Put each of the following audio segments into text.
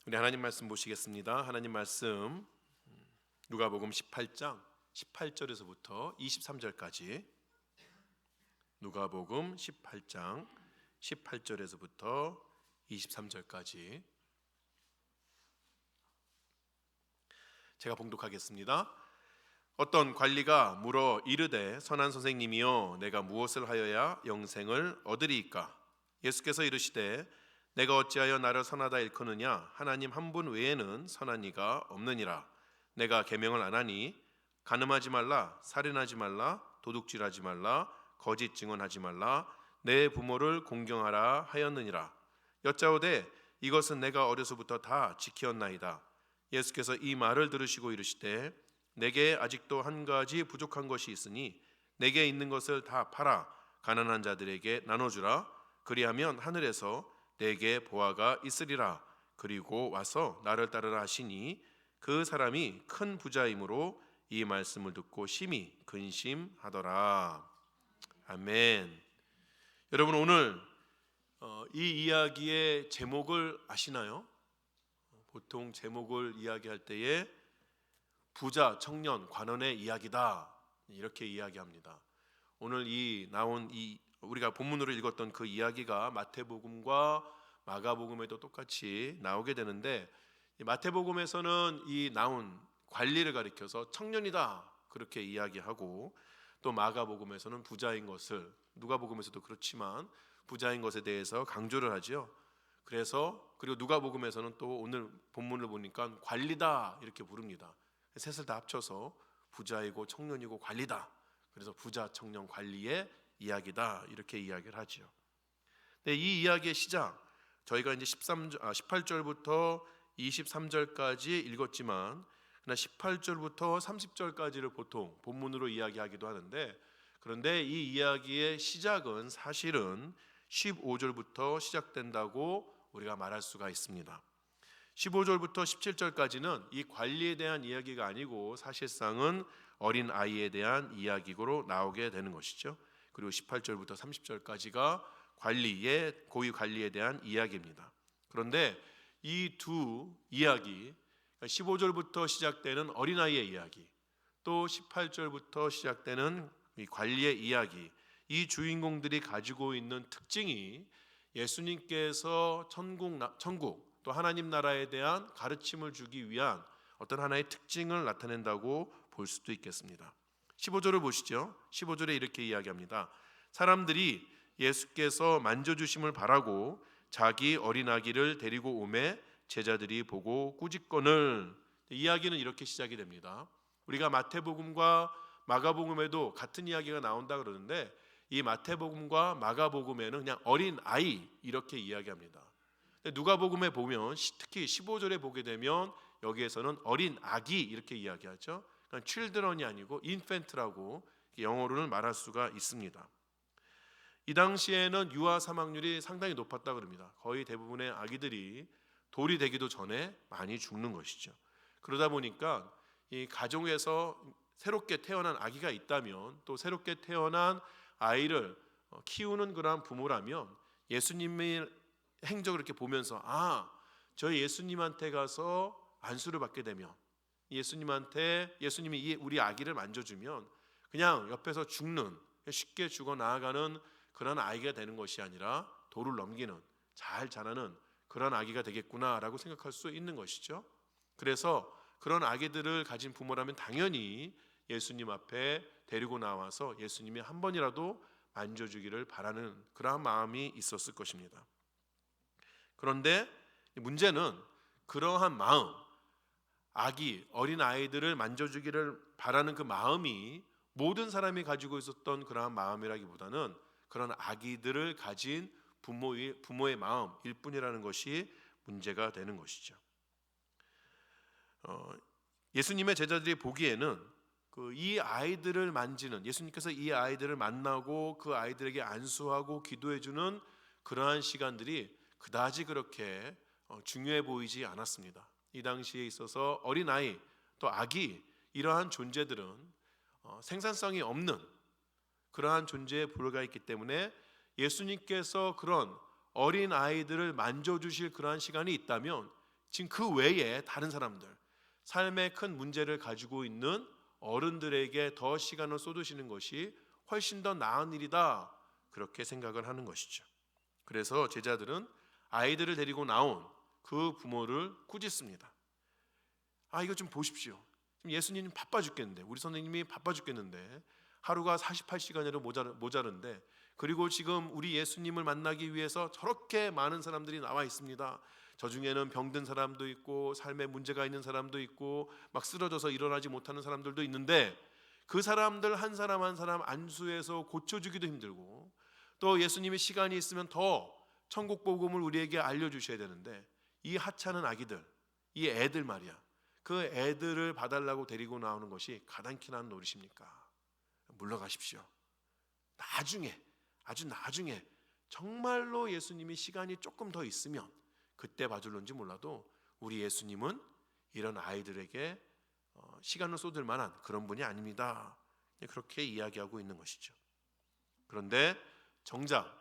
우리 하나님 말씀 보시겠습니다. 하나님 말씀 누가복음 18장 18절에서부터 23절까지. 누가복음 18장 18절에서부터 23절까지 제가 봉독하겠습니다. 어떤 관리가 물어 이르되 선한 선생님이여 내가 무엇을 하여야 영생을 얻으리이까? 예수께서 이르시되 내가 어찌하여 나를 선하다 일컫느냐? 하나님 한 분 외에는 선한 이가 없느니라. 내가 계명을 안 하니 간음하지 말라, 살인하지 말라, 도둑질하지 말라, 거짓 증언하지 말라, 내 부모를 공경하라 하였느니라. 여짜오되 이것은 내가 어려서부터 다 지켰나이다. 예수께서 이 말을 들으시고 이르시되 내게 아직도 한 가지 부족한 것이 있으니 내게 있는 것을 다 팔아 가난한 자들에게 나눠주라. 그리하면 하늘에서 내게 보화가 있으리라. 그리고 와서 나를 따르라 하시니 그 사람이 큰 부자이므로 이 말씀을 듣고 심히 근심하더라. 아멘. 여러분, 오늘 이 이야기의 제목을 아시나요? 보통 제목을 이야기할 때에 부자 청년 관원의 이야기다 이렇게 이야기합니다. 오늘 우리가 본문으로 읽었던 그 이야기가 마태복음과 마가복음에도 똑같이 나오게 되는데, 마태복음에서는 이 나온 관리를 가리켜서 청년이다 그렇게 이야기하고, 또 마가복음에서는 부자인 것을, 누가복음에서도 그렇지만 부자인 것에 대해서 강조를 하죠. 그리고 누가복음에서는 또 오늘 본문을 보니까 관리다 이렇게 부릅니다. 셋을 다 합쳐서 부자이고 청년이고 관리다. 그래서 부자 청년 관리의 이야기다 이렇게 이야기를 하죠. 근데 이 이야기의 시작, 저희가 이제 18절부터 23절까지 읽었지만 18절부터 30절까지를 보통 본문으로 이야기하기도 하는데, 그런데 이 이야기의 시작은 사실은 15절부터 시작된다고 우리가 말할 수가 있습니다. 15절부터 17절까지는 이 관리에 대한 이야기가 아니고 사실상은 어린 아이에 대한 이야기로 나오게 되는 것이죠. 그리고 18절부터 30절까지가 고위 관리에 대한 이야기입니다. 그런데 이 두 이야기, 15절부터 시작되는 어린아이의 이야기, 또 18절부터 시작되는 이 관리의 이야기, 이 주인공들이 가지고 있는 특징이 예수님께서 천국 또 하나님 나라에 대한 가르침을 주기 위한 어떤 하나의 특징을 나타낸다고 볼 수도 있겠습니다. 15절을 보시죠. 15절에 이렇게 이야기합니다. 사람들이 예수께서 만져주심을 바라고 자기 어린아기를 데리고 오매 제자들이 보고 꾸짖거늘. 이야기는 이렇게 시작이 됩니다. 우리가 마태복음과 마가복음에도 같은 이야기가 나온다 그러는데, 이 마태복음과 마가복음에는 그냥 어린아이 이렇게 이야기합니다. 누가복음에 보면 특히 15절에 보게 되면 여기에서는 어린아기 이렇게 이야기하죠. 그러니까 children이 아니고 infant라고 영어로는 말할 수가 있습니다. 이 당시에는 유아 사망률이 상당히 높았다고 합니다. 거의 대부분의 아기들이 돌이 되기도 전에 많이 죽는 것이죠. 그러다 보니까 이 가정에서 새롭게 태어난 아기가 있다면, 또 새롭게 태어난 아이를 키우는 그러한 부모라면 예수님의 행적을 이렇게 보면서 저희 예수님한테 가서 안수를 받게 되면, 예수님이 우리 아기를 만져주면 그냥 옆에서 쉽게 죽어 나아가는 그런 아이가 되는 것이 아니라 도를 넘기는, 잘 자라는 그런 아기가 되겠구나라고 생각할 수 있는 것이죠. 그래서 그런 아기들을 가진 부모라면 당연히 예수님 앞에 데리고 나와서 예수님이 한 번이라도 만져주기를 바라는 그러한 마음이 있었을 것입니다. 그런데 문제는 그러한 마음, 어린 아이들을 만져주기를 바라는 그 마음이 모든 사람이 가지고 있었던 그러한 마음이라기보다는 그런 아기들을 가진 부모의 마음일 뿐이라는 것이 문제가 되는 것이죠. 예수님의 제자들이 보기에는 이 아이들을 만지는, 예수님께서 이 아이들을 만나고 그 아이들에게 안수하고 기도해주는 그러한 시간들이 그다지 그렇게 중요해 보이지 않았습니다. 이 당시에 있어서 어린아이 또 아기, 이러한 존재들은 생산성이 없는 그러한 존재에 불과했기 때문에 예수님께서 그런 어린아이들을 만져주실 그러한 시간이 있다면 지금 그 외에 다른 사람들, 삶의 큰 문제를 가지고 있는 어른들에게 더 시간을 쏟으시는 것이 훨씬 더 나은 일이다, 그렇게 생각을 하는 것이죠. 그래서 제자들은 아이들을 데리고 나온 그 부모를 꾸짖습니다. 이거 좀 보십시오. 지금 예수님 바빠 죽겠는데, 우리 선생님이 바빠 죽겠는데, 하루가 48시간이라도 모자른데, 그리고 지금 우리 예수님을 만나기 위해서 저렇게 많은 사람들이 나와 있습니다. 저 중에는 병든 사람도 있고 삶에 문제가 있는 사람도 있고 막 쓰러져서 일어나지 못하는 사람들도 있는데, 그 사람들 한 사람 한 사람 안수해서 고쳐주기도 힘들고, 또 예수님이 시간이 있으면 더 천국 복음을 우리에게 알려주셔야 되는데, 이 하찮은 아기들, 이 애들 말이야, 그 애들을 봐달라고 데리고 나오는 것이 가당키나 한 노릇입니까? 물러가십시오. 나중에, 아주 나중에 정말로 예수님이 시간이 조금 더 있으면 그때 봐줄런지 몰라도 우리 예수님은 이런 아이들에게 시간을 쏟을 만한 그런 분이 아닙니다. 그렇게 이야기하고 있는 것이죠. 그런데 정작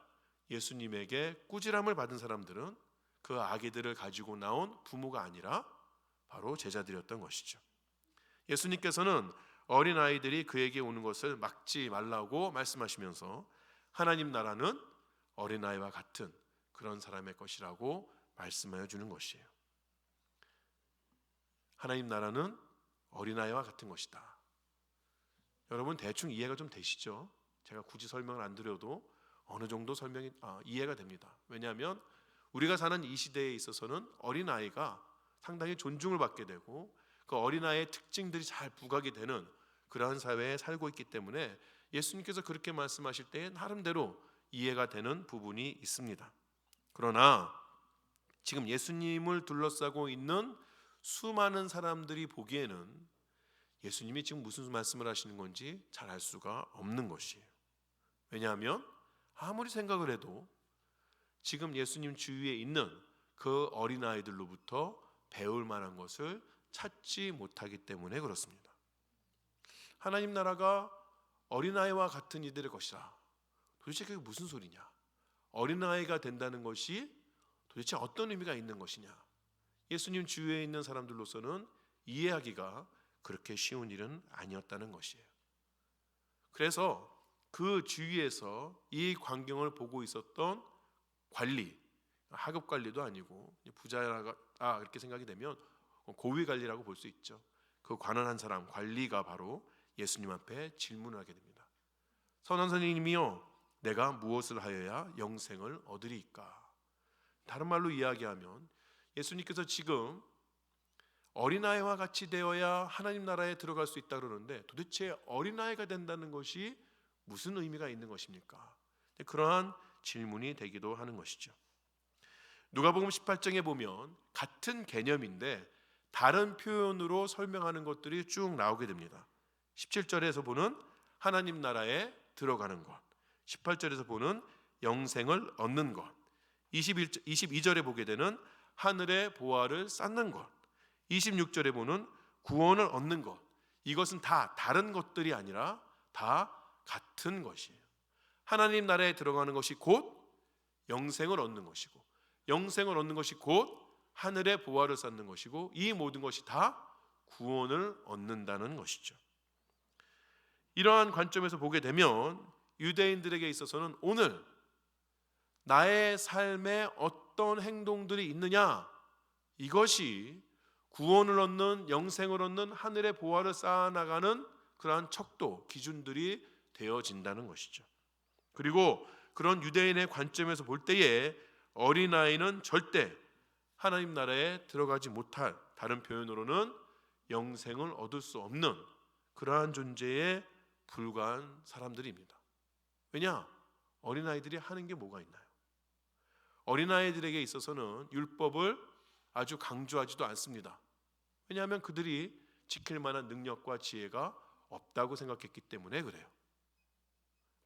예수님에게 꾸지람을 받은 사람들은 그 아기들을 가지고 나온 부모가 아니라 바로 제자들이었던 것이죠. 예수님께서는 어린아이들이 그에게 오는 것을 막지 말라고 말씀하시면서 하나님 나라는 어린아이와 같은 그런 사람의 것이라고 말씀하여 주는 것이에요. 하나님 나라는 어린아이와 같은 것이다. 여러분 대충 이해가 좀 되시죠? 제가 굳이 설명을 안 드려도 어느 정도 설명이 이해가 됩니다. 왜냐하면 우리가 사는 이 시대에 있어서는 어린아이가 상당히 존중을 받게 되고 그 어린아이의 특징들이 잘 부각이 되는 그러한 사회에 살고 있기 때문에 예수님께서 그렇게 말씀하실 때 나름대로 이해가 되는 부분이 있습니다. 그러나 지금 예수님을 둘러싸고 있는 수많은 사람들이 보기에는 예수님이 지금 무슨 말씀을 하시는 건지 잘 알 수가 없는 것이에요. 왜냐하면 아무리 생각을 해도 지금 예수님 주위에 있는 그 어린아이들로부터 배울 만한 것을 찾지 못하기 때문에 그렇습니다. 하나님 나라가 어린아이와 같은 이들의 것이라. 도대체 그게 무슨 소리냐? 어린아이가 된다는 것이 도대체 어떤 의미가 있는 것이냐? 예수님 주위에 있는 사람들로서는 이해하기가 그렇게 쉬운 일은 아니었다는 것이에요. 그래서 그 주위에서 이 광경을 보고 있었던 관리, 하급 관리도 아니고 부자가 이렇게 생각이 되면 고위 관리라고 볼 수 있죠. 그 관원한 사람, 관리가 바로 예수님 앞에 질문을 하게 됩니다. 선한 선생님이요, 내가 무엇을 하여야 영생을 얻으리이까? 다른 말로 이야기하면 예수님께서 지금 어린아이와 같이 되어야 하나님 나라에 들어갈 수 있다 그러는데 도대체 어린아이가 된다는 것이 무슨 의미가 있는 것입니까? 그러한 질문이 되기도 하는 것이죠. 누가복음 18장에 보면 같은 개념인데 다른 표현으로 설명하는 것들이 쭉 나오게 됩니다. 17절에서 보는 하나님 나라에 들어가는 것, 18절에서 보는 영생을 얻는 것, 22절에 보게 되는 하늘의 보화를 쌓는 것, 26절에 보는 구원을 얻는 것, 이것은 다 다른 것들이 아니라 다 같은 것이에요. 하나님 나라에 들어가는 것이 곧 영생을 얻는 것이고, 영생을 얻는 것이 곧 하늘의 보화를 쌓는 것이고, 이 모든 것이 다 구원을 얻는다는 것이죠. 이러한 관점에서 보게 되면 유대인들에게 있어서는 오늘 나의 삶에 어떤 행동들이 있느냐, 이것이 구원을 얻는, 영생을 얻는, 하늘의 보화를 쌓아나가는 그러한 척도, 기준들이 되어진다는 것이죠. 그리고 그런 유대인의 관점에서 볼 때에 어린아이는 절대 하나님 나라에 들어가지 못할, 다른 표현으로는 영생을 얻을 수 없는 그러한 존재에 불과한 사람들입니다. 왜냐? 어린아이들이 하는 게 뭐가 있나요? 어린아이들에게 있어서는 율법을 아주 강조하지도 않습니다. 왜냐하면 그들이 지킬 만한 능력과 지혜가 없다고 생각했기 때문에 그래요.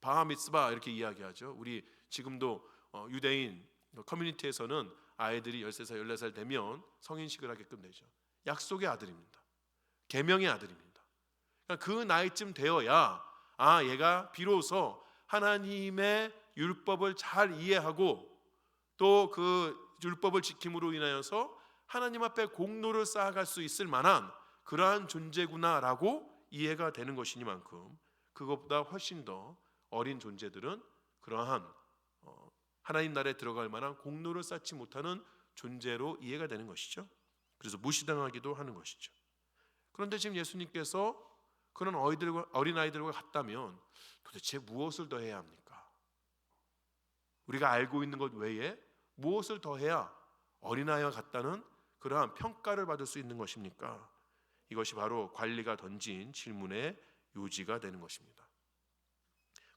바하 미스바 이렇게 이야기하죠. 우리 지금도 유대인 커뮤니티에서는 아이들이 13살, 14살 되면 성인식을 하게끔 되죠. 약속의 아들입니다. 계명의 아들입니다. 그러니까 그 나이쯤 되어야 얘가 비로소 하나님의 율법을 잘 이해하고 또 그 율법을 지킴으로 인하여서 하나님 앞에 공로를 쌓아갈 수 있을 만한 그러한 존재구나라고 이해가 되는 것이니만큼 그것보다 훨씬 더 어린 존재들은 그러한 하나님 나라에 들어갈 만한 공로를 쌓지 못하는 존재로 이해가 되는 것이죠. 그래서 무시당하기도 하는 것이죠. 그런데 지금 예수님께서 그런 어린아이들과 같다면 도대체 무엇을 더 해야 합니까? 우리가 알고 있는 것 외에 무엇을 더 해야 어린아이와 같다는 그러한 평가를 받을 수 있는 것입니까? 이것이 바로 관리가 던진 질문의 요지가 되는 것입니다.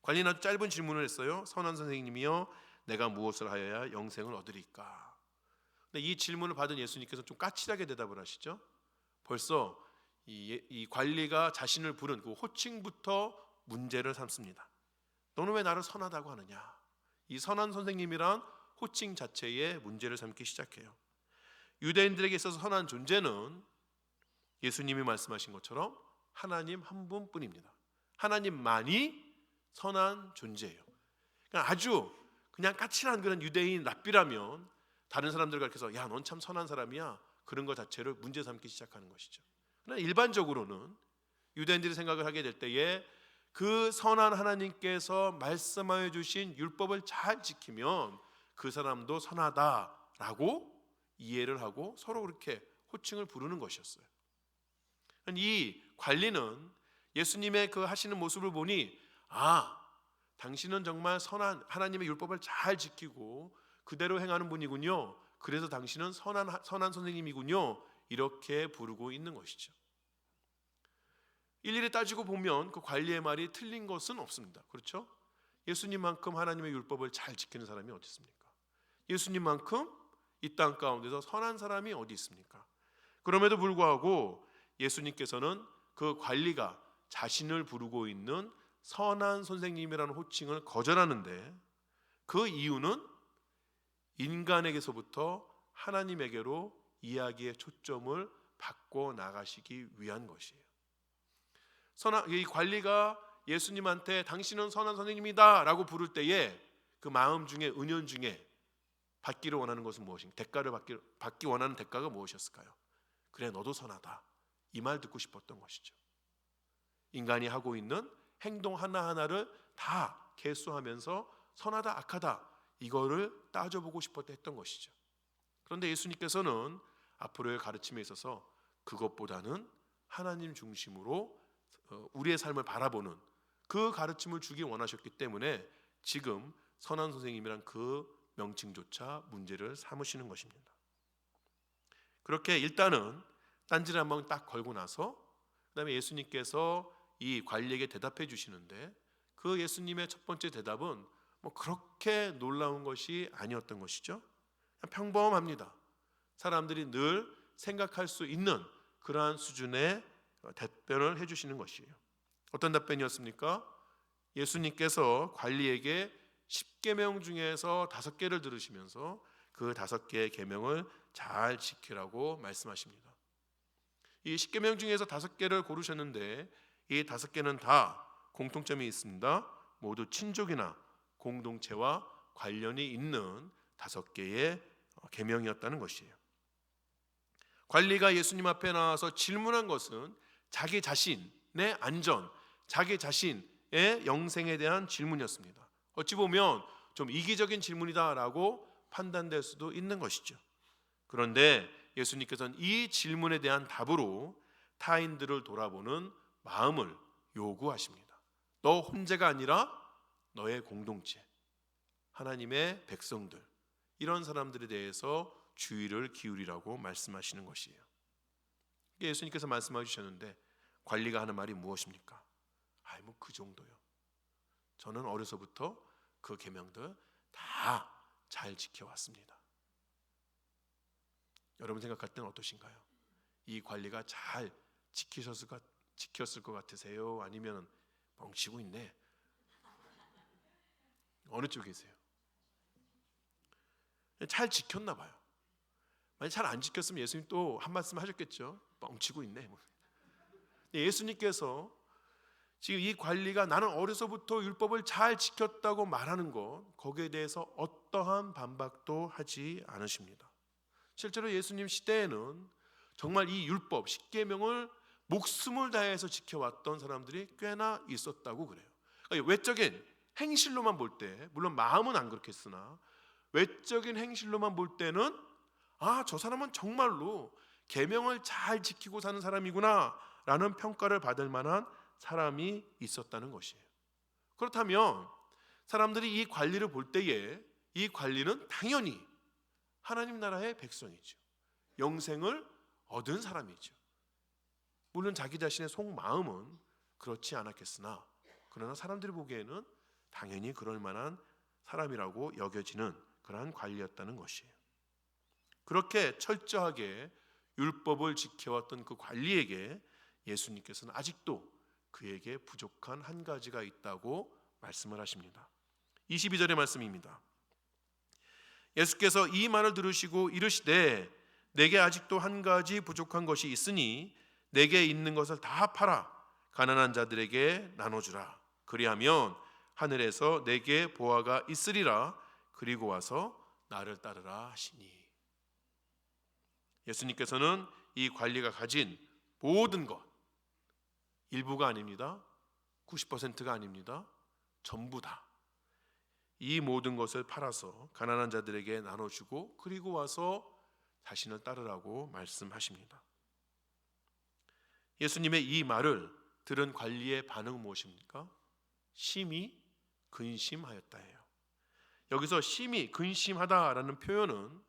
관리는 아주 짧은 질문을 했어요. 선한 선생님이여, 내가 무엇을 하여야 영생을 얻으리까? 근데 이 질문을 받은 예수님께서 좀 까칠하게 대답을 하시죠. 벌써 이 관리가 자신을 부른 그 호칭부터 문제를 삼습니다. 너는 왜 나를 선하다고 하느냐? 이 선한 선생님이란 호칭 자체에 문제를 삼기 시작해요. 유대인들에게 있어서 선한 존재는 예수님이 말씀하신 것처럼 하나님 한 분뿐입니다. 하나님만이 선한 존재예요. 그러니까 아주 그냥 까칠한 그런 유대인 랍비라면 다른 사람들과 이렇게 야, 넌 참 선한 사람이야, 그런 것 자체를 문제 삼기 시작하는 것이죠. 그러나 일반적으로는 유대인들이 생각을 하게 될 때에 그 선한 하나님께서 말씀하여 주신 율법을 잘 지키면 그 사람도 선하다라고 이해를 하고 서로 그렇게 호칭을 부르는 것이었어요. 이 관리는 예수님의 그 하시는 모습을 보니 당신은 정말 선한 하나님의 율법을 잘 지키고 그대로 행하는 분이군요. 그래서 당신은 선한 선생님이군요. 이렇게 부르고 있는 것이죠. 일일이 따지고 보면 그 관리의 말이 틀린 것은 없습니다. 그렇죠? 예수님만큼 하나님의 율법을 잘 지키는 사람이 어디 있습니까? 예수님만큼 이 땅 가운데서 선한 사람이 어디 있습니까? 그럼에도 불구하고 예수님께서는 그 관리가 자신을 부르고 있는 선한 선생님이라는 호칭을 거절하는데 그 이유는 인간에게서부터 하나님에게로 이야기의 초점을 바꿔 나가시기 위한 것이에요. 이 관리가 예수님한테 당신은 선한 선생님이다 라고 부를 때에 그 마음 중에, 은연 중에 받기를 원하는 것은 무엇인가? 대가를 받기 원하는 대가가 무엇이었을까요? 그래, 너도 선하다, 이 말 듣고 싶었던 것이죠. 인간이 하고 있는 행동 하나하나를 다 개수하면서 선하다 악하다 이거를 따져보고 싶었다 했던 것이죠. 그런데 예수님께서는 앞으로의 가르침에 있어서 그것보다는 하나님 중심으로 우리의 삶을 바라보는 그 가르침을 주기 원하셨기 때문에 지금 선한 선생님이란 그 명칭조차 문제를 삼으시는 것입니다. 그렇게 일단은 딴지를 한번 딱 걸고 나서 그다음에 예수님께서 이 관리에게 대답해 주시는데 그 예수님의 첫 번째 대답은 뭐 그렇게 놀라운 것이 아니었던 것이죠. 평범합니다. 사람들이 늘 생각할 수 있는 그러한 수준의 답변을 해주시는 것이에요. 어떤 답변이었습니까? 예수님께서 관리에게 10계명 중에서 5개를 들으시면서 그 5개의 계명을 잘 지키라고 말씀하십니다. 이 10계명 중에서 5개를 고르셨는데 이 5개는 다 공통점이 있습니다. 모두 친족이나 공동체와 관련이 있는 5개의 계명이었다는 것이에요. 관리가 예수님 앞에 나와서 질문한 것은 자기 자신의 안전, 자기 자신의 영생에 대한 질문이었습니다. 어찌 보면 좀 이기적인 질문이다라고 판단될 수도 있는 것이죠. 그런데 예수님께서는 이 질문에 대한 답으로 타인들을 돌아보는 마음을 요구하십니다. 너 혼자가 아니라 너의 공동체, 하나님의 백성들, 이런 사람들에 대해서 주의를 기울이라고 말씀하시는 것이에요. 예수님께서 말씀해 주셨는데 관리가 하는 말이 무엇입니까? 뭐 그 정도요. 저는 어려서부터 그 계명들 다 잘 지켜왔습니다. 여러분 생각할 때는 어떠신가요? 이 관리가 잘 지켰을 것 같으세요? 아니면 뻥치고 있네? 어느 쪽이세요? 잘 지켰나 봐요. 만약 잘 안 지켰으면 예수님 또 한 말씀 하셨겠죠. 뻥치고 있네. 예수님께서 지금 이 관리가 나는 어려서부터 율법을 잘 지켰다고 말하는 것, 거기에 대해서 어떠한 반박도 하지 않으십니다. 실제로 예수님 시대에는 정말 이 율법, 십계명을 목숨을 다해서 지켜왔던 사람들이 꽤나 있었다고 그래요. 그러니까 외적인 행실로만 볼 때, 물론 마음은 안 그렇겠으나 외적인 행실로만 볼 때는 저 사람은 정말로 계명을 잘 지키고 사는 사람이구나 라는 평가를 받을 만한 사람이 있었다는 것이에요. 그렇다면 사람들이 이 관리를 볼 때에 이 관리는 당연히 하나님 나라의 백성이죠. 영생을 얻은 사람이죠. 물론 자기 자신의 속마음은 그렇지 않았겠으나 그러나 사람들이 보기에는 당연히 그럴 만한 사람이라고 여겨지는 그러한 관리였다는 것이에요. 그렇게 철저하게 율법을 지켜왔던 그 관리에게 예수님께서는 아직도 그에게 부족한 한 가지가 있다고 말씀을 하십니다. 22절의 말씀입니다. 예수께서 이 말을 들으시고 이르시되 내게 아직도 한 가지 부족한 것이 있으니 내게 있는 것을 다 팔아 가난한 자들에게 나눠주라. 그리하면 하늘에서 내게 보화가 있으리라. 그리고 와서 나를 따르라 하시니. 예수님께서는 이 관리가 가진 모든 것, 일부가 아닙니다. 90%가 아닙니다. 전부 다 이 모든 것을 팔아서 가난한 자들에게 나눠주고 그리고 와서 자신을 따르라고 말씀하십니다. 예수님의 이 말을 들은 관리의 반응은 무엇입니까? 심히 근심하였다예요. 여기서 심히 근심하다라는 표현은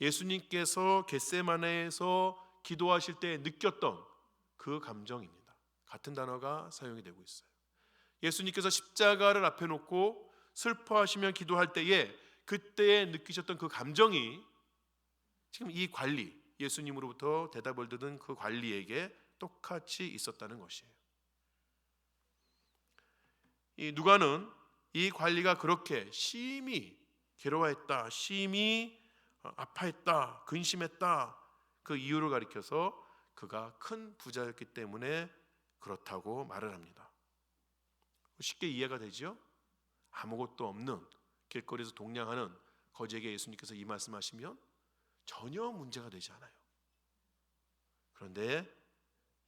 예수님께서 겟세마네에서 기도하실 때 느꼈던 그 감정입니다. 같은 단어가 사용이 되고 있어요. 예수님께서 십자가를 앞에 놓고 슬퍼하시며 기도할 때에 그때에 느끼셨던 그 감정이 지금 이 관리, 예수님으로부터 대답을 듣은 그 관리에게 똑같이 있었다는 것이에요. 이 누가는 이 관리가 그렇게 심히 괴로워했다, 심히 아파했다, 근심했다 그 이유를 가리켜서 그가 큰 부자였기 때문에 그렇다고 말을 합니다. 쉽게 이해가 되죠? 아무것도 없는 길거리에서 동냥하는 거지에게 예수님께서 이 말씀하시면 전혀 문제가 되지 않아요. 그런데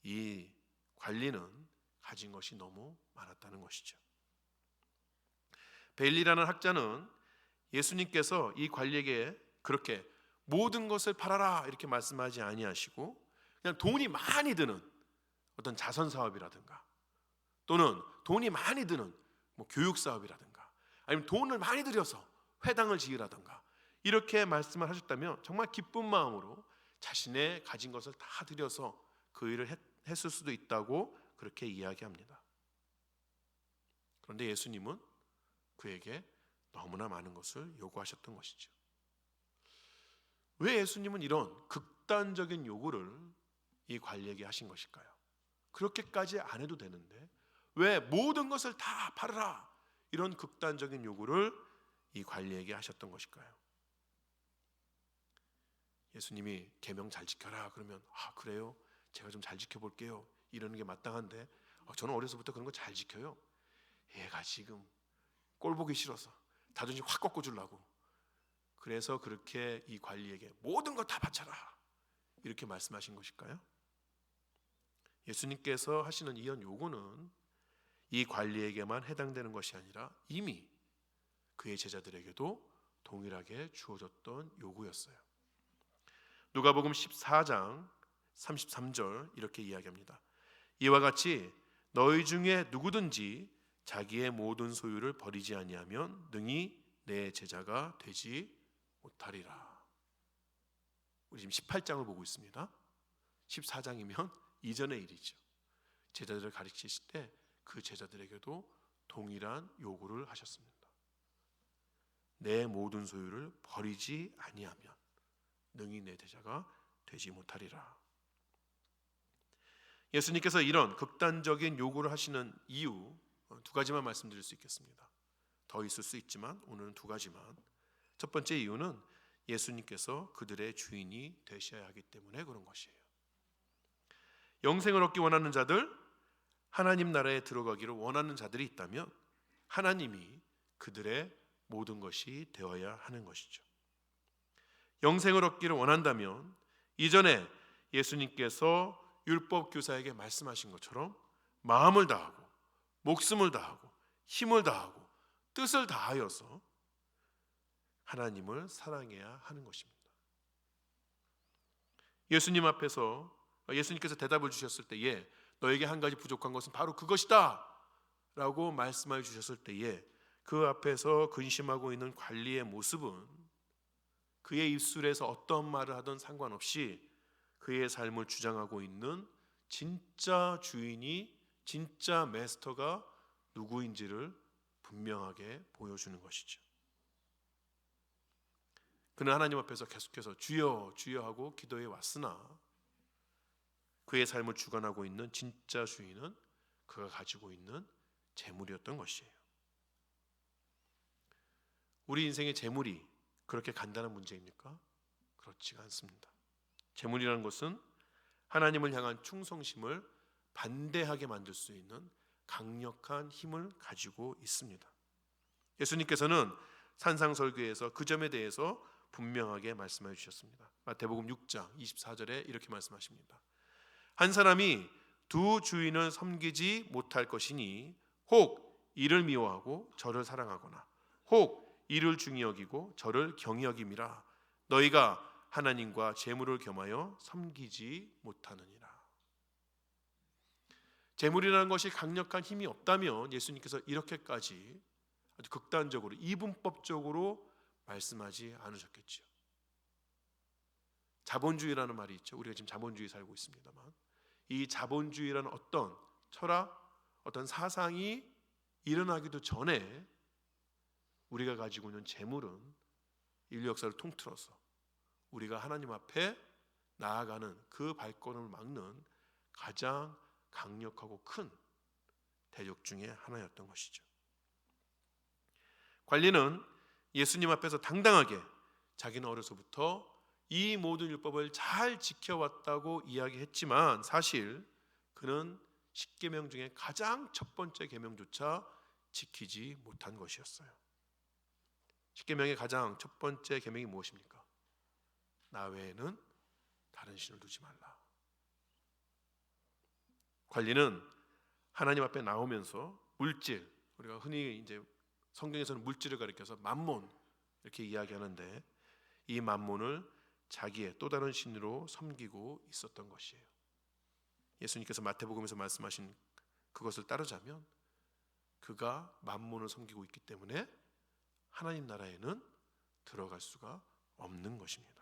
이 관리는 가진 것이 너무 많았다는 것이죠. 베일리라는 학자는 예수님께서 이 관리에게 그렇게 모든 것을 팔아라 이렇게 말씀하지 아니하시고 그냥 돈이 많이 드는 어떤 자선 사업이라든가 또는 돈이 많이 드는 교육 사업이라든가 아니면 돈을 많이 들여서 회당을 지으라든가 이렇게 말씀을 하셨다면 정말 기쁜 마음으로 자신의 가진 것을 다 들여서 그 일을 했을 수도 있다고 그렇게 이야기합니다. 그런데 예수님은 그에게 너무나 많은 것을 요구하셨던 것이죠. 왜 예수님은 이런 극단적인 요구를 이 관리에게 하신 것일까요? 그렇게까지 안 해도 되는데 왜 모든 것을 다 팔아라 이런 극단적인 요구를 이 관리에게 하셨던 것일까요? 예수님이 계명 잘 지켜라 그러면 그래요? 제가 좀 잘 지켜볼게요 이러는 게 마땅한데 저는 어려서부터 그런 거 잘 지켜요. 얘가 지금 꼴 보기 싫어서 자존심 확 꺾어주려고 그래서 그렇게 이 관리에게 모든 거 다 바쳐라 이렇게 말씀하신 것일까요? 예수님께서 하시는 이런 요구는 이 관리에게만 해당되는 것이 아니라 이미 그의 제자들에게도 동일하게 주어졌던 요구였어요. 누가복음 14장 33절 이렇게 이야기합니다. 이와 같이 너희 중에 누구든지 자기의 모든 소유를 버리지 아니하면 능히 내 제자가 되지 못하리라. 우리 지금 18장을 보고 있습니다. 14장이면 이전의 일이죠. 제자들을 가르치실 때 그 제자들에게도 동일한 요구를 하셨습니다. 내 모든 소유를 버리지 아니하면 능히 내 제자가 되지 못하리라. 예수님께서 이런 극단적인 요구를 하시는 이유 두 가지만 말씀드릴 수 있겠습니다. 더 있을 수 있지만 오늘은 두 가지만. 첫 번째 이유는 예수님께서 그들의 주인이 되셔야 하기 때문에 그런 것이에요. 영생을 얻기 원하는 자들, 하나님 나라에 들어가기를 원하는 자들이 있다면 하나님이 그들의 모든 것이 되어야 하는 것이죠. 영생을 얻기를 원한다면 이전에 예수님께서 율법 교사에게 말씀하신 것처럼 마음을 다하고 목숨을 다하고 힘을 다하고 뜻을 다하여서 하나님을 사랑해야 하는 것입니다. 예수님 앞에서 예수님께서 대답을 주셨을 때에 너에게 한 가지 부족한 것은 바로 그것이다 라고 말씀해 주셨을 때에 그 앞에서 근심하고 있는 관리의 모습은 그의 입술에서 어떤 말을 하든 상관없이 그의 삶을 주장하고 있는 진짜 주인이, 진짜 마스터가 누구인지를 분명하게 보여주는 것이죠. 그는 하나님 앞에서 계속해서 주여 주여 하고 기도해 왔으나 그의 삶을 주관하고 있는 진짜 주인은 그가 가지고 있는 재물이었던 것이에요. 우리 인생의 재물이 그렇게 간단한 문제입니까? 그렇지가 않습니다. 재물이라는 것은 하나님을 향한 충성심을 반대하게 만들 수 있는 강력한 힘을 가지고 있습니다. 예수님께서는 산상설교에서 그 점에 대해서 분명하게 말씀해 주셨습니다. 마태복음 6장 24절에 이렇게 말씀하십니다. 한 사람이 두 주인을 섬기지 못할 것이니 혹 이를 미워하고 저를 사랑하거나 혹 이를 중히 여기고 저를 경히 여김이라. 너희가 하나님과 재물을 겸하여 섬기지 못하느니라. 재물이라는 것이 강력한 힘이 없다면 예수님께서 이렇게까지 아주 극단적으로 이분법적으로 말씀하지 않으셨겠지요. 자본주의라는 말이 있죠. 우리가 지금 자본주의 살고 있습니다만 이 자본주의라는 어떤 철학, 어떤 사상이 일어나기도 전에 우리가 가지고 있는 재물은 인류 역사를 통틀어서 우리가 하나님 앞에 나아가는 그 발걸음을 막는 가장 강력하고 큰 대적 중에 하나였던 것이죠. 관리는 예수님 앞에서 당당하게 자기는 어려서부터 이 모든 율법을 잘 지켜왔다고 이야기했지만 사실 그는 10계명 중에 가장 첫 번째 계명조차 지키지 못한 것이었어요. 10계명의 가장 첫 번째 계명이 무엇입니까? 나 외에는 다른 신을 두지 말라. 관리는 하나님 앞에 나오면서 물질, 우리가 흔히 이제 성경에서는 물질을 가리켜서 맘몬 이렇게 이야기하는데 이 맘몬을 자기의 또 다른 신으로 섬기고 있었던 것이에요. 예수님께서 마태복음에서 말씀하신 그것을 따르자면 그가 맘몬을 섬기고 있기 때문에 하나님 나라에는 들어갈 수가 없는 것입니다.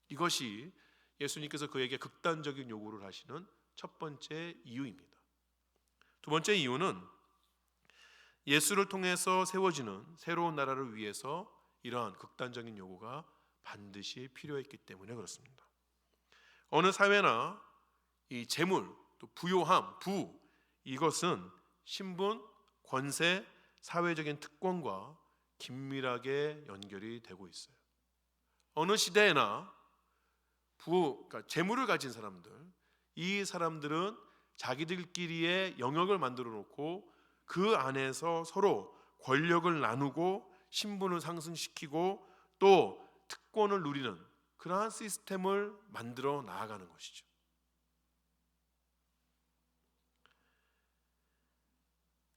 이것이 예수님께서 그에게 극단적인 요구를 하시는 첫 번째 이유입니다. 두 번째 이유는 예수를 통해서 세워지는 새로운 나라를 위해서 이러한 극단적인 요구가 반드시 필요했기 때문에 그렇습니다. 어느 사회나 이 재물, 또 부요함, 부 이것은 신분, 권세, 사회적인 특권과 긴밀하게 연결이 되고 있어요. 어느 시대에나 그러니까 재물을 가진 사람들, 이 사람들은 자기들끼리의 영역을 만들어 놓고 그 안에서 서로 권력을 나누고 신분을 상승시키고 또 특권을 누리는 그러한 시스템을 만들어 나아가는 것이죠.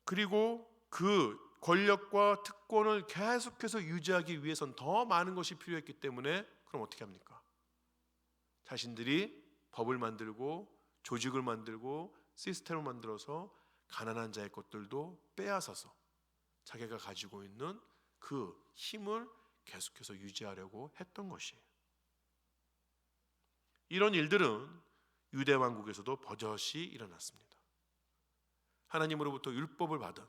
그리고 그 권력과 특권을 계속해서 유지하기 위해선 더 많은 것이 필요했기 때문에 그럼 어떻게 합니까? 자신들이 법을 만들고 조직을 만들고 시스템을 만들어서 가난한 자의 것들도 빼앗아서 자기가 가지고 있는 그 힘을 계속해서 유지하려고 했던 것이에요. 이런 일들은 유대 왕국에서도 버젓이 일어났습니다. 하나님으로부터 율법을 받은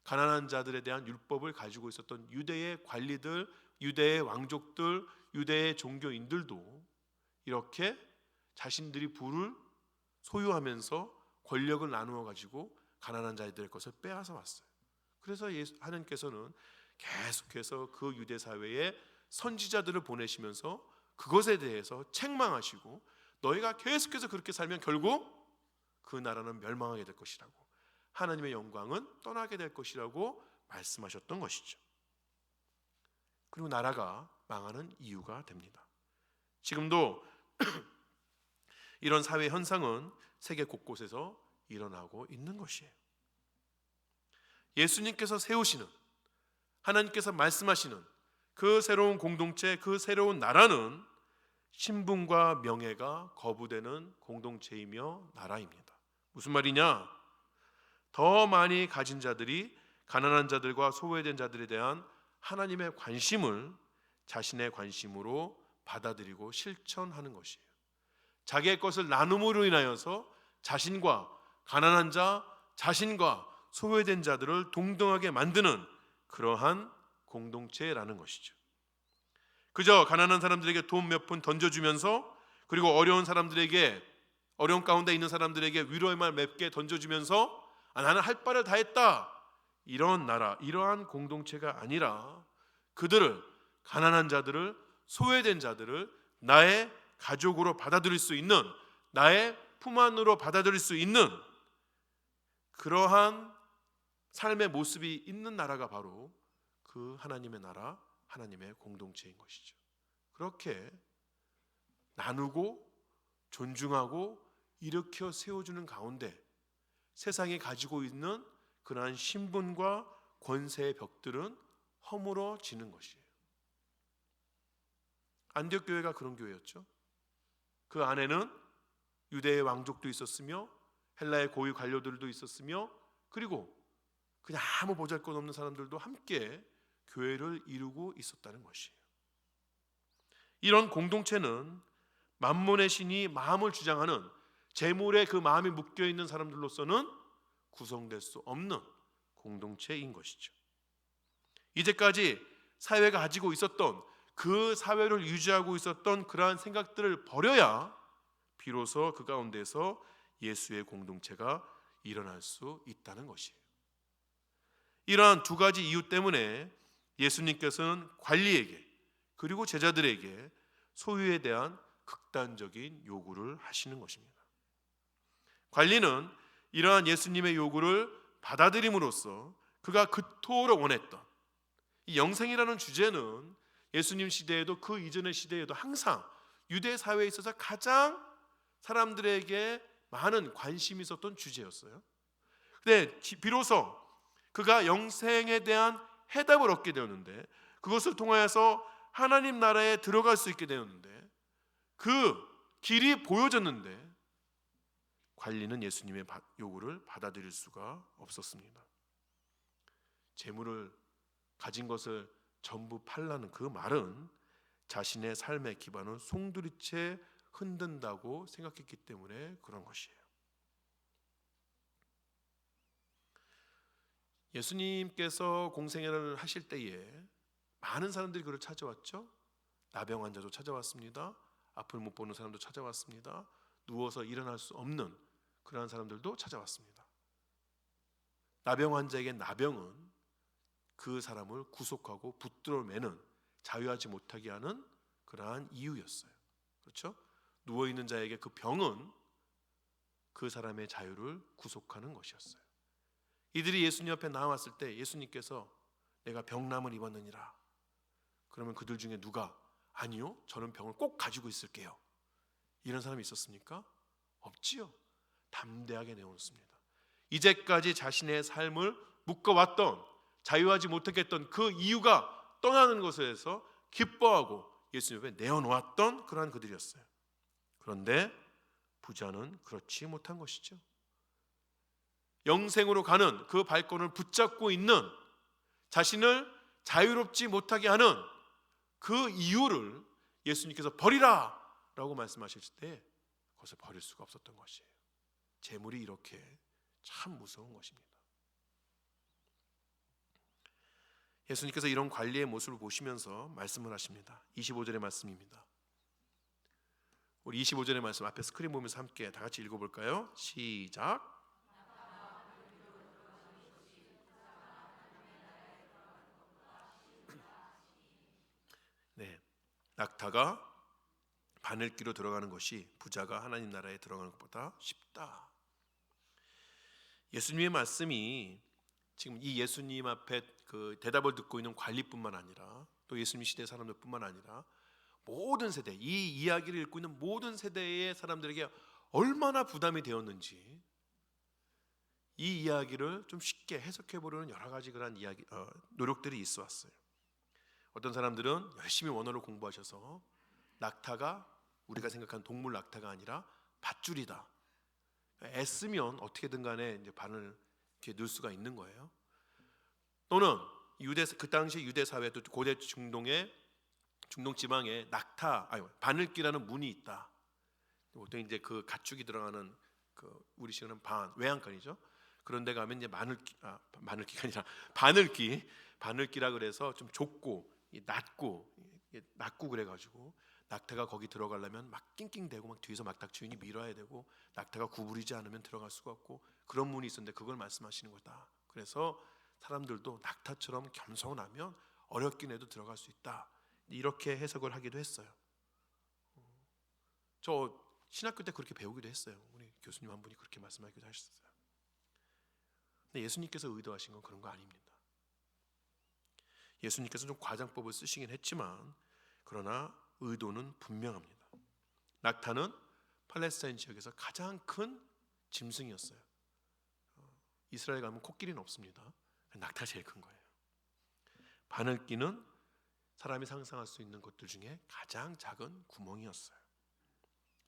가난한 자들에 대한 율법을 가지고 있었던 유대의 관리들, 유대의 왕족들, 유대의 종교인들도 이렇게 자신들이 부를 소유하면서 권력을 나누어 가지고 가난한 자들의 것을 빼앗아 왔어요. 그래서 하나님께서는 계속해서 그 유대 사회에 선지자들을 보내시면서 그것에 대해서 책망하시고 너희가 계속해서 그렇게 살면 결국 그 나라는 멸망하게 될 것이라고, 하나님의 영광은 떠나게 될 것이라고 말씀하셨던 것이죠. 그리고 나라가 망하는 이유가 됩니다. 지금도 이런 사회 현상은 세계 곳곳에서 일어나고 있는 것이에요. 예수님께서 세우시는, 하나님께서 말씀하시는 그 새로운 공동체, 그 새로운 나라는 신분과 명예가 거부되는 공동체이며 나라입니다. 무슨 말이냐? 더 많이 가진 자들이 가난한 자들과 소외된 자들에 대한 하나님의 관심을 자신의 관심으로 받아들이고 실천하는 것이에요. 자기의 것을 나눔으로 인하여서 자신과 가난한 자, 자신과 소외된 자들을 동등하게 만드는 그러한 공동체라는 것이죠. 그저 가난한 사람들에게 돈 몇 푼 던져주면서, 그리고 어려운 사람들에게, 어려운 가운데 있는 사람들에게 위로의 말 몇 개 던져주면서 나는 할 바를 다 했다, 이런 나라, 이러한 공동체가 아니라 그들을, 가난한 자들을, 소외된 자들을 나의 가족으로 받아들일 수 있는, 나의 품 안으로 받아들일 수 있는 그러한 삶의 모습이 있는 나라가 바로 그 하나님의 나라, 하나님의 공동체인 것이죠. 그렇게 나누고 존중하고 일으켜 세워주는 가운데 세상이 가지고 있는 그러한 신분과 권세의 벽들은 허물어지는 것이에요. 안디옥 교회가 그런 교회였죠. 그 안에는 유대의 왕족도 있었으며 헬라의 고위 관료들도 있었으며, 그리고 그냥 아무 보잘것없는 사람들도 함께 교회를 이루고 있었다는 것이에요. 이런 공동체는 만몬의 신이 마음을 주장하는 재물에 그 마음이 묶여있는 사람들로서는 구성될 수 없는 공동체인 것이죠. 이제까지 사회가 가지고 있었던, 그 사회를 유지하고 있었던 그러한 생각들을 버려야 비로소 그 가운데서 예수의 공동체가 일어날 수 있다는 것이에요. 이러한 두 가지 이유 때문에 예수님께서는 관리에게, 그리고 제자들에게 소유에 대한 극단적인 요구를 하시는 것입니다. 관리는 이러한 예수님의 요구를 받아들임으로써 그가 그토록 원했던 이 영생이라는 주제는 예수님 시대에도 그 이전의 시대에도 항상 유대 사회에 있어서 가장 사람들에게 많은 관심이 있었던 주제였어요. 근데 비로소 그가 영생에 대한 해답을 얻게 되었는데, 그것을 통하여서 하나님 나라에 들어갈 수 있게 되었는데, 그 길이 보여졌는데 관리는 예수님의 요구를 받아들일 수가 없었습니다. 재물을 가진 것을 전부 팔라는 그 말은 자신의 삶의 기반을 송두리째 흔든다고 생각했기 때문에 그런 것이에요. 예수님께서 공생애를 하실 때에 많은 사람들이 그를 찾아왔죠. 나병 환자도 찾아왔습니다. 앞을 못 보는 사람도 찾아왔습니다. 누워서 일어날 수 없는 그러한 사람들도 찾아왔습니다. 나병 환자에게 나병은 그 사람을 구속하고 붙들어 매는, 자유하지 못하게 하는 그러한 이유였어요. 그렇죠? 누워있는 자에게 그 병은 그 사람의 자유를 구속하는 것이었어요. 이들이 예수님 앞에 나왔을 때 예수님께서 내가 병남을 입었느니라, 그러면 그들 중에 누가 아니요, 저는 병을 꼭 가지고 있을게요, 이런 사람이 있었습니까? 없지요. 담대하게 내놓습니다. 이제까지 자신의 삶을 묶어왔던, 자유하지 못하게 했던 그 이유가 떠나는 것에서 기뻐하고 예수님 앞에 내어놓았던 그러한 그들이었어요. 그런데 부자는 그렇지 못한 것이죠. 영생으로 가는 그 발걸음을 붙잡고 있는, 자신을 자유롭지 못하게 하는 그 이유를 예수님께서 버리라 라고 말씀하실 때 그것을 버릴 수가 없었던 것이에요. 재물이 이렇게 참 무서운 것입니다. 예수님께서 이런 관리의 모습을 보시면서 말씀을 하십니다. 25절의 말씀입니다. 우리 25절의 말씀 앞에 스크린 보면서 함께 다 같이 읽어볼까요? 시작. 네, 낙타가 바늘귀로 들어가는 것이 부자가 하나님 나라에 들어가는 것보다 쉽다. 예수님의 말씀이 지금 이 예수님 앞에 그 대답을 듣고 있는 관리뿐만 아니라 또 예수님 시대 사람들뿐만 아니라 모든 세대, 이 이야기를 읽고 있는 모든 세대의 사람들에게 얼마나 부담이 되었는지 이 이야기를 좀 쉽게 해석해 보려는 여러 가지 그런 노력들이 있어 왔어요. 어떤 사람들은 열심히 원어를 공부하셔서 낙타가 우리가 생각하는 동물 낙타가 아니라 밧줄이다. 애쓰면 어떻게든 간에 이제 바늘 이렇게 넣을 수가 있는 거예요. 또는 그 당시 유대 사회 또 고대 중동 지방에 바늘기라는 문이 있다. 보통 이제 그 가축이 들어가는 우리 식으로는 외양간이죠. 그런 데 가면 이제 바늘기가 아니라 바늘기라 그래서 좀 좁고 낮고 그래가지고 낙타가 거기 들어가려면 막 낑낑대고 막 뒤에서 낙타 주인이 밀어야 되고 낙타가 구부리지 않으면 들어갈 수가 없고 그런 문이 있었는데 그걸 말씀하시는 거다. 그래서 사람들도 낙타처럼 겸손하면 어렵긴 해도 들어갈 수 있다. 이렇게 해석을 하기도 했어요. 저 신학교 때 그렇게 배우기도 했어요. 우리 교수님 한 분이 그렇게 말씀하기도 하셨어요. 근데 예수님께서 의도하신 건 그런 거 아닙니다. 예수님께서 좀 과장법을 쓰시긴 했지만 그러나 의도는 분명합니다. 낙타는 팔레스타인 지역에서 가장 큰 짐승이었어요. 이스라엘 가면 코끼리는 없습니다. 낙타가 제일 큰 거예요. 바늘기는 사람이 상상할 수 있는 것들 중에 가장 작은 구멍이었어요.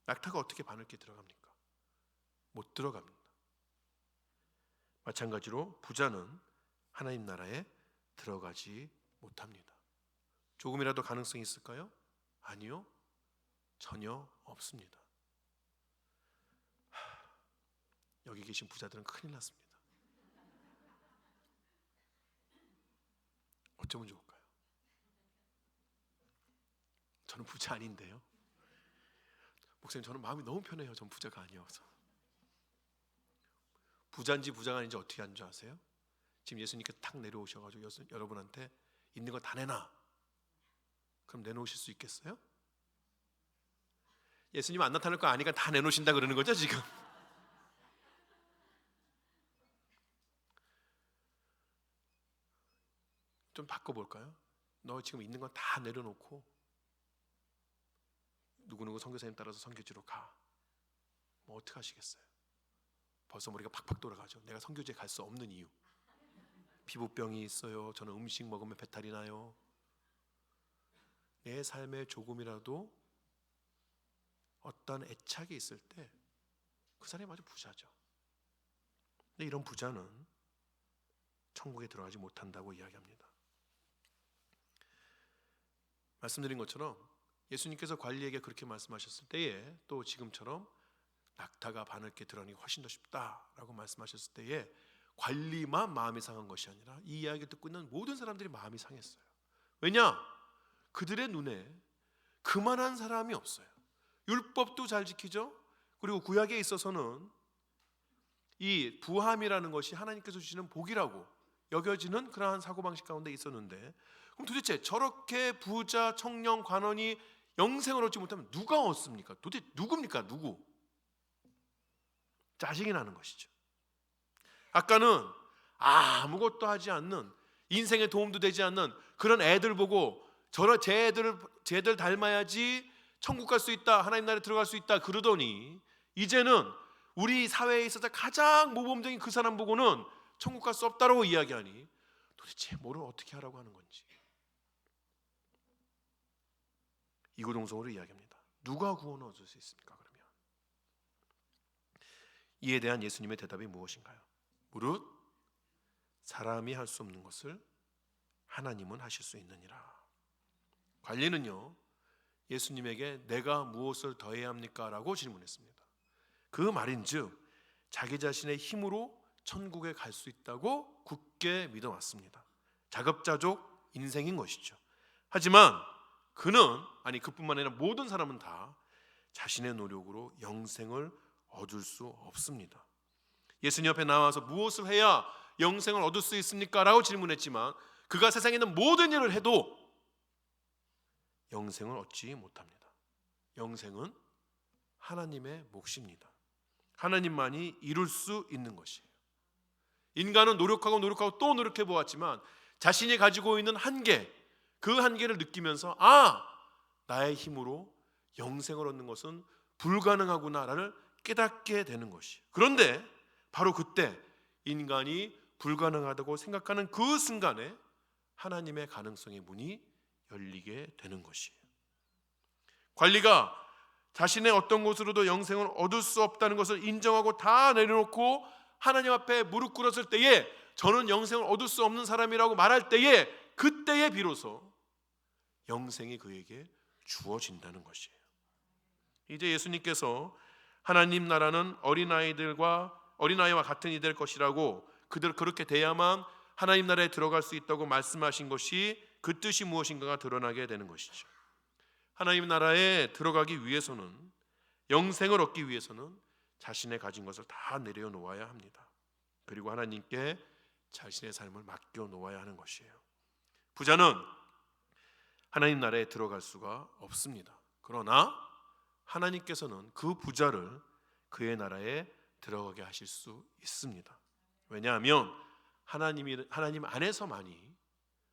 낙타가 어떻게 바늘기에 들어갑니까? 못 들어갑니다. 마찬가지로 부자는 하나님 나라에 들어가지 못합니다. 조금이라도 가능성이 있을까요? 아니요, 전혀 없습니다. 여기 계신 부자들은 큰일 났습니다. 어쩌면 좋을까요? 저는 부자 아닌데요. 목사님, 저는 마음이 너무 편해요. 전 부자가 아니어서. 부자인지 부자가 아닌지 어떻게 아는 줄 아세요? 지금 예수님께서 탁 내려오셔가지고 여러분한테 있는 거 다 내놔. 그럼 내놓으실 수 있겠어요? 예수님 안 나타날 거 아니까 다 내놓으신다 그러는 거죠 지금? 좀 바꿔볼까요? 너 지금 있는 건 다 내려놓고 누구누구 선교사님 따라서 선교지로 가. 뭐 어떻게 하시겠어요? 벌써 머리가 팍팍 돌아가죠. 내가 선교지에 갈 수 없는 이유. 피부병이 있어요. 저는 음식 먹으면 배탈이 나요. 내 삶에 조금이라도 어떤 애착이 있을 때 그 사람이 아주 부자죠. 근데 이런 부자는 천국에 들어가지 못한다고 이야기합니다. 말씀드린 것처럼 예수님께서 관리에게 그렇게 말씀하셨을 때에 또 지금처럼 낙타가 바늘기에 들어가기 훨씬 더 쉽다라고 말씀하셨을 때에 관리만 마음이 상한 것이 아니라 이 이야기를 듣고 있는 모든 사람들이 마음이 상했어요. 왜냐? 그들의 눈에 그만한 사람이 없어요. 율법도 잘 지키죠. 그리고 구약에 있어서는 이 부함이라는 것이 하나님께서 주시는 복이라고 여겨지는 그러한 사고방식 가운데 있었는데, 그럼 도대체 저렇게 부자, 청년, 관원이 영생을 얻지 못하면 누가 얻습니까? 도대체 누굽니까? 누구? 짜증이 나는 것이죠. 아까는 아무것도 하지 않는, 인생에 도움도 되지 않는 그런 애들 보고 쟤들 닮아야지 천국 갈 수 있다, 하나님 나라에 들어갈 수 있다 그러더니 이제는 우리 사회에 있어서 가장 모범적인 그 사람 보고는 천국 갈 수 없다라고 이야기하니 도대체 뭐를 어떻게 하라고 하는 건지 이구동성으로 이야기합니다. 누가 구원을 얻을 수 있습니까? 그러면 이에 대한 예수님의 대답이 무엇인가요? 무릇 사람이 할 수 없는 것을 하나님은 하실 수 있느니라. 관리는요, 예수님에게 내가 무엇을 더해야 합니까? 라고 질문했습니다. 그 말인즉 자기 자신의 힘으로 천국에 갈 수 있다고 굳게 믿어왔습니다. 자급자족 인생인 것이죠. 하지만 그뿐만 아니라 모든 사람은 다 자신의 노력으로 영생을 얻을 수 없습니다. 예수님 옆에 나와서 무엇을 해야 영생을 얻을 수 있습니까? 라고 질문했지만 그가 세상에 있는 모든 일을 해도 영생을 얻지 못합니다. 영생은 하나님의 몫입니다. 하나님만이 이룰 수 있는 것이에요. 인간은 노력하고 또 노력해 보았지만 자신이 가지고 있는 한계, 그 한계를 느끼면서 나의 힘으로 영생을 얻는 것은 불가능하구나를 깨닫게 되는 것이. 그런데 바로 그때 인간이 불가능하다고 생각하는 그 순간에 하나님의 가능성의 문이 열리게 되는 것이에요. 관리가 자신의 어떤 것으로도 영생을 얻을 수 없다는 것을 인정하고 다 내려놓고 하나님 앞에 무릎 꿇었을 때에 저는 영생을 얻을 수 없는 사람이라고 말할 때에 그때에 비로소 영생이 그에게 주어진다는 것이에요. 이제 예수님께서 하나님 나라는 어린아이와 같은 이 될 것이라고 그들 그렇게 돼야만 하나님 나라에 들어갈 수 있다고 말씀하신 것이 그 뜻이 무엇인가가 드러나게 되는 것이죠. 하나님 나라에 들어가기 위해서는, 영생을 얻기 위해서는 자신의 가진 것을 다 내려놓아야 합니다. 그리고 하나님께 자신의 삶을 맡겨 놓아야 하는 것이에요. 부자는 하나님 나라에 들어갈 수가 없습니다. 그러나 하나님께서는 그 부자를 그의 나라에 들어가게 하실 수 있습니다. 왜냐하면 하나님 안에서만이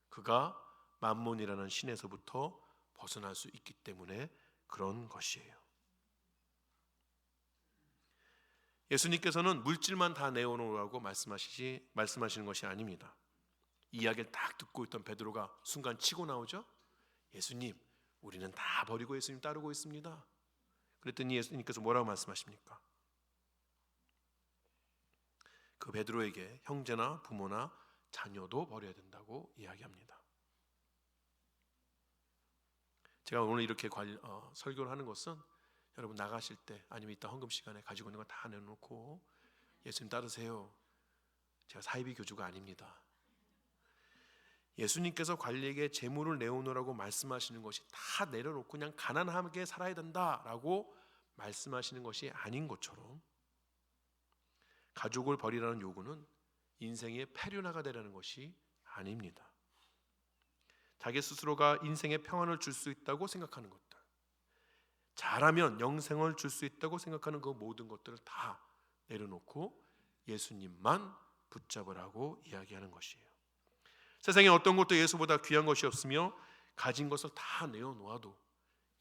그가 만몬이라는 신에서부터 벗어날 수 있기 때문에 그런 것이에요. 예수님께서는 물질만 다 내어놓으라고 말씀하시는 것이 아닙니다. 이 이야기를 딱 듣고 있던 베드로가 순간 치고 나오죠. 예수님, 우리는 다 버리고 예수님 따르고 있습니다. 그랬더니 예수님께서 뭐라고 말씀하십니까? 그 베드로에게 형제나 부모나 자녀도 버려야 된다고 이야기합니다. 제가 오늘 이렇게 설교를 하는 것은 여러분 나가실 때 아니면 이따 헌금 시간에 가지고 있는 거 다 내놓고 예수님 따르세요. 제가 사이비 교주가 아닙니다. 예수님께서 관리에게 재물을 내어놓으라고 말씀하시는 것이 다 내려놓고 그냥 가난하게 살아야 된다라고 말씀하시는 것이 아닌 것처럼 가족을 버리라는 요구는 인생의 페류나가 되라는 것이 아닙니다. 자기 스스로가 인생의 평안을 줄 수 있다고 생각하는 것들, 잘하면 영생을 줄 수 있다고 생각하는 그 모든 것들을 다 내려놓고 예수님만 붙잡으라고 이야기하는 것이에요. 세상에 어떤 것도 예수보다 귀한 것이 없으며 가진 것을 다 내어놓아도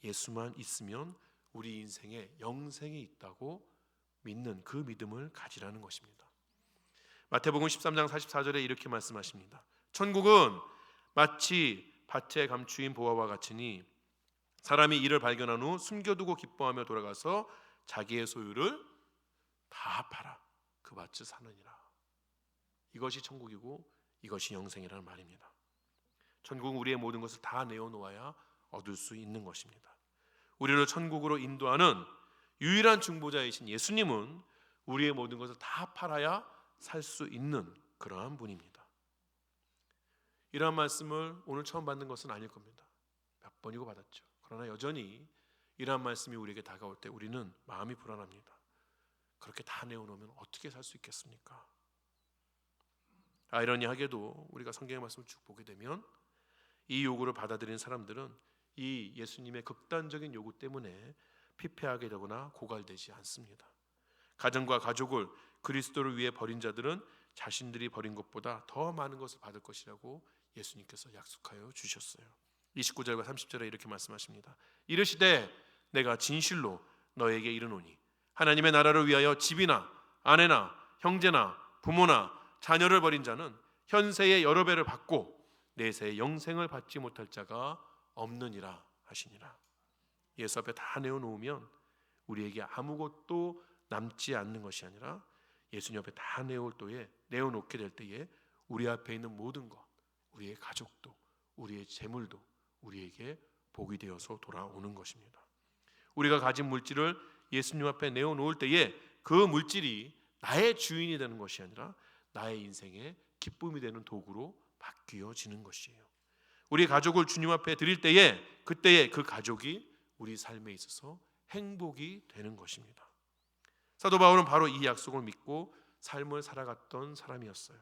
예수만 있으면 우리 인생에 영생이 있다고 믿는 그 믿음을 가지라는 것입니다. 마태복음 13장 44절에 이렇게 말씀하십니다. 천국은 마치 밭에 감추인 보화와 같으니 사람이 이를 발견한 후 숨겨두고 기뻐하며 돌아가서 자기의 소유를 다 팔아 그 밭을 사느니라. 이것이 천국이고 이것이 영생이라는 말입니다. 천국은 우리의 모든 것을 다 내어놓아야 얻을 수 있는 것입니다. 우리를 천국으로 인도하는 유일한 중보자이신 예수님은 우리의 모든 것을 다 팔아야 살 수 있는 그러한 분입니다. 이러한 말씀을 오늘 처음 받는 것은 아닐 겁니다. 몇 번이고 받았죠. 그러나 여전히 이러한 말씀이 우리에게 다가올 때 우리는 마음이 불안합니다. 그렇게 다 내어놓으면 어떻게 살 수 있겠습니까? 아이러니하게도 우리가 성경의 말씀을 쭉 보게 되면 이 요구를 받아들인 사람들은 이 예수님의 극단적인 요구 때문에 피폐하게 되거나 고갈되지 않습니다. 가정과 가족을 그리스도를 위해 버린 자들은 자신들이 버린 것보다 더 많은 것을 받을 것이라고 예수님께서 약속하여 주셨어요. 29절과 30절에 이렇게 말씀하십니다. 이르시되 내가 진실로 너에게 이르노니 하나님의 나라를 위하여 집이나 아내나 형제나 부모나 자녀를 버린 자는 현세의 여러 배를 받고 내세의 영생을 받지 못할 자가 없느니라 하시니라. 예수 앞에 다 내어놓으면 우리에게 아무것도 남지 않는 것이 아니라 예수님 앞에 다 내어놓게 될 때에 우리 앞에 있는 모든 것, 우리의 가족도, 우리의 재물도 우리에게 복이 되어서 돌아오는 것입니다. 우리가 가진 물질을 예수님 앞에 내어놓을 때에 그 물질이 나의 주인이 되는 것이 아니라 나의 인생의 기쁨이 되는 도구로 바뀌어지는 것이에요. 우리 가족을 주님 앞에 드릴 때에 그때에 그 가족이 우리 삶에 있어서 행복이 되는 것입니다. 사도 바울은 바로 이 약속을 믿고 삶을 살아갔던 사람이었어요.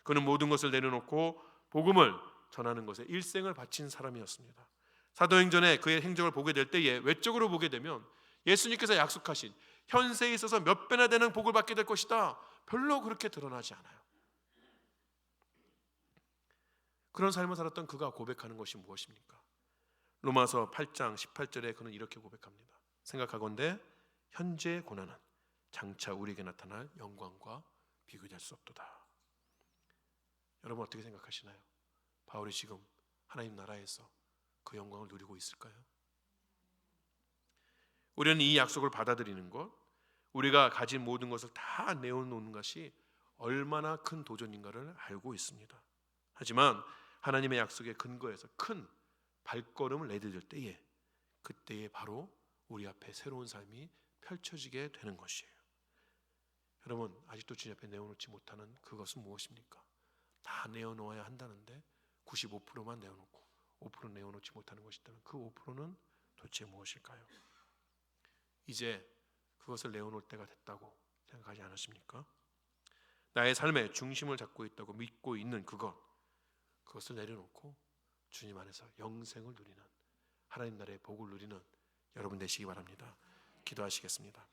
그는 모든 것을 내려놓고 복음을 전하는 것에 일생을 바친 사람이었습니다. 사도행전에 그의 행적을 보게 될 때에 외적으로 보게 되면 예수님께서 약속하신 현세에 있어서 몇 배나 되는 복을 받게 될 것이다 별로 그렇게 드러나지 않아요. 그런 삶을 살았던 그가 고백하는 것이 무엇입니까? 로마서 8장 18절에 그는 이렇게 고백합니다. 생각하건대 현재의 고난은 장차 우리에게 나타날 영광과 비교될 수 없도다. 여러분 어떻게 생각하시나요? 바울이 지금 하나님 나라에서 그 영광을 누리고 있을까요? 우리는 이 약속을 받아들이는 것, 우리가 가진 모든 것을 다 내어놓는 것이 얼마나 큰 도전인가를 알고 있습니다. 하지만 하나님의 약속에 근거해서 큰 발걸음을 내디딜 때에, 그때에 바로 우리 앞에 새로운 삶이 펼쳐지게 되는 것이에요. 여러분 아직도 주님 앞에 내어놓지 못하는 그것은 무엇입니까? 다 내어놓아야 한다는데 95%만 내어놓고 5% 내어놓지 못하는 것이 있다면 그 5%는 도대체 무엇일까요? 이제 그것을 내어놓을 때가 됐다고 생각하지 않으십니까? 나의 삶의 중심을 잡고 있다고 믿고 있는 그것을 내려놓고 주님 안에서 영생을 누리는, 하나님 나라의 복을 누리는 여러분 되시기 바랍니다. 기도하시겠습니다.